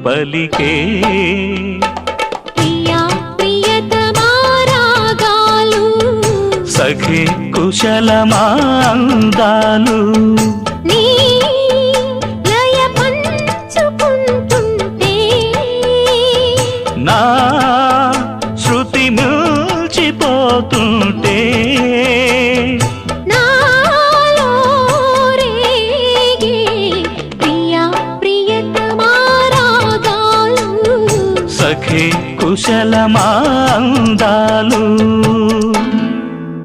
పలికే ప్రియా ప్రియతమా రాగాలు సఖి కుశలమా అందాలు నీ లయ పంచుకుంటుంటే నా శృతి మిల్చిపోతుంటే నాలో రేగే ప్రియా ప్రియతమా రాగాలు సఖి కుశలమా అందాలు